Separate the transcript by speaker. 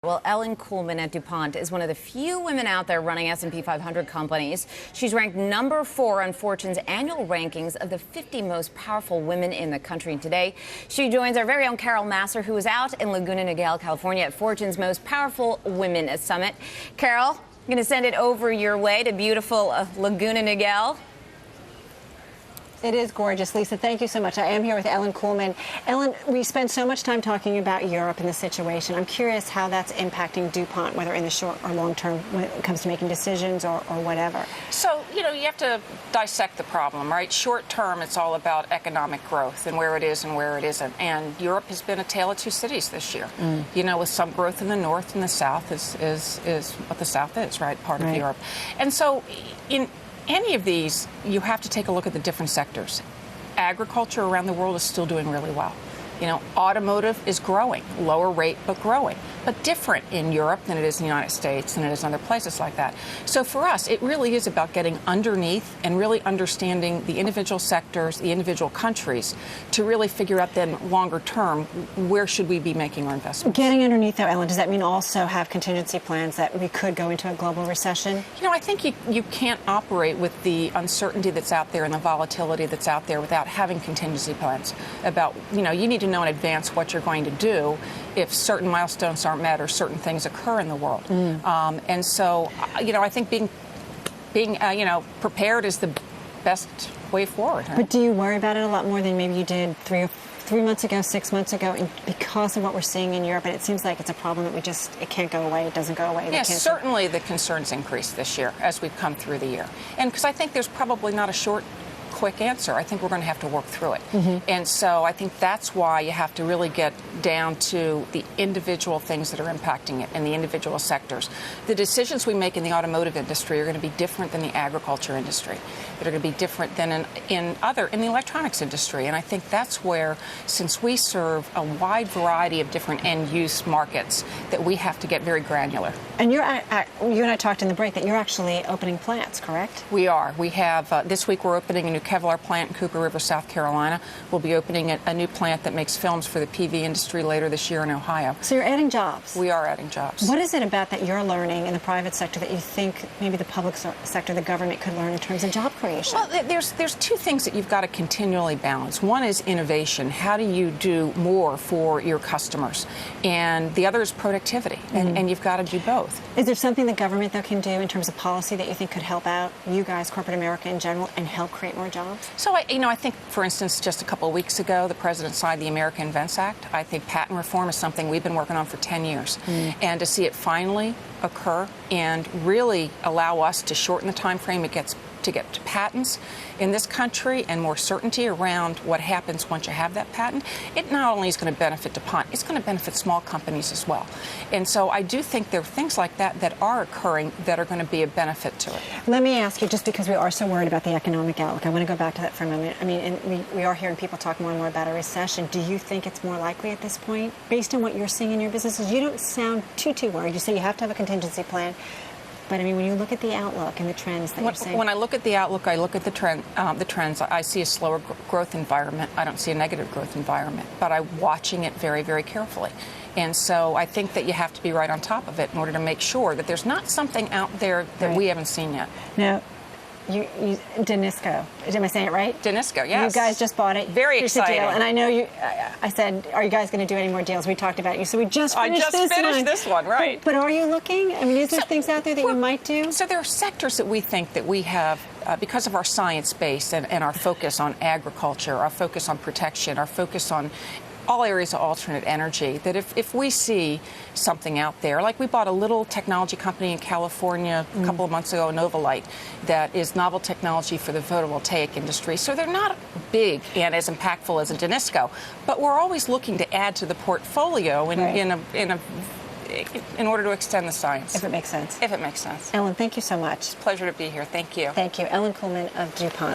Speaker 1: Well, Ellen Kullman at DuPont is one of the few women out there running S&P 500 companies. She's ranked number 4 on Fortune's annual rankings of the 50 most powerful women in the country. And today, she joins our very own Carol Massar, who is out in Laguna Niguel, California, at Fortune's Most Powerful Women Summit. Carol, I'm going to send it over your way to beautiful Laguna Niguel.
Speaker 2: It is gorgeous, Lisa. Thank you so much. I am here with Ellen Kullman. Ellen, we spend so much time talking about Europe and the situation. I'm curious how that's impacting DuPont, whether in the short or long term when it comes to making decisions or whatever.
Speaker 3: So, you have to dissect the problem, right? Short term, it's all about economic growth and where it is and where it isn't. And Europe has been a tale of two cities this year. With some growth in the north, and the south is what the south is, right? Part of Europe. And so in any of these, you have to take a look at the different sectors. Agriculture around the world is still doing really well. Automotive is growing, lower rate, but growing, but different in Europe than it is in the United States and it is in other places like that. So for us, it really is about getting underneath and really understanding the individual sectors, the individual countries, to really figure out then longer term, where should we be making our investments.
Speaker 2: Getting underneath, though, Ellen, does that mean also have contingency plans that we could go into a global recession?
Speaker 3: I think you can't operate with the uncertainty that's out there and the volatility that's out there without having contingency plans about, you need to know in advance what you're going to do if certain milestones aren't met or certain things occur in the world. And so, I think being prepared is the best way forward. Right?
Speaker 2: But do you worry about it a lot more than maybe you did 3 months ago, 6 months ago, and because of what we're seeing in Europe? And it seems like it's a problem that it can't go away. It doesn't go away.
Speaker 3: Yes, certainly the concerns increased this year as we've come through the year. And because I think there's probably not a quick answer. I think we're going to have to work through it. And so I think that's why you have to really get down to the individual things that are impacting it in the individual sectors. The decisions we make in the automotive industry are going to be different than the agriculture industry. They're going to be different than in the electronics industry. And I think that's where, since we serve a wide variety of different end-use markets, that we have to get very granular.
Speaker 2: And you and I talked in the break that you're actually opening plants, correct?
Speaker 3: We are. We have, this week we're opening a new Kevlar plant in Cooper River, South Carolina. We'll be opening a new plant that makes films for the PV industry later this year in Ohio.
Speaker 2: So you're adding jobs.
Speaker 3: We are adding jobs.
Speaker 2: What is it about that you're learning in the private sector that you think maybe the public sector, the government, could learn in terms of job creation?
Speaker 3: Well, there's two things that you've got to continually balance. One is innovation. How do you do more for your customers? And the other is productivity. And you've got to do both.
Speaker 2: Is there something the government, though, can do in terms of policy that you think could help out you guys, corporate America in general, and help create more jobs?
Speaker 3: So, I think, for instance, just a couple of weeks ago, the president signed the American Invents Act. I think patent reform is something we've been working on for 10 years. And to see it finally occur and really allow us to shorten the time frame it gets to get to patents in this country and more certainty around what happens once you have that patent, it not only is going to benefit DuPont, it's going to benefit small companies as well. And so I do think there are things like that are occurring that are going to be a benefit to it.
Speaker 2: Let me ask you, just because we are so worried about the economic outlook, I want to go back to that for a moment. I mean, and we are hearing people talk more and more about a recession. Do you think it's more likely at this point, based on what you're seeing in your businesses? You don't sound too worried. You say you have to have a contingency plan. But, I mean, when you look at the outlook and the trends that you're saying...
Speaker 3: When I look at the outlook, I look at the trends. I see a slower growth environment. I don't see a negative growth environment. But I'm watching it very, very carefully. And so I think that you have to be right on top of it in order to make sure that there's not something out there that we haven't seen yet.
Speaker 2: Now, Danisco. Am I saying it right?
Speaker 3: Danisco, yes.
Speaker 2: You guys just bought it.
Speaker 3: Very exciting.
Speaker 2: Deal. And I know I said, are you guys going to do any more deals? We talked about it. So we just finished
Speaker 3: this one, right.
Speaker 2: But are you looking? I mean, is there things out there that you might do?
Speaker 3: So there are sectors that we think that we have, because of our science base and our focus on agriculture, our focus on protection, our focus on all areas of alternate energy, that if we see something out there, like we bought a little technology company in California a couple of months ago, Novolite, that is novel technology for the photovoltaic industry. So they're not big and as impactful as a Danisco, but we're always looking to add to the portfolio in order to extend the science.
Speaker 2: If it makes sense.
Speaker 3: If it makes sense.
Speaker 2: Ellen, thank you so much.
Speaker 3: It's a pleasure to be here. Thank you.
Speaker 2: Thank you. Ellen Kullman of DuPont.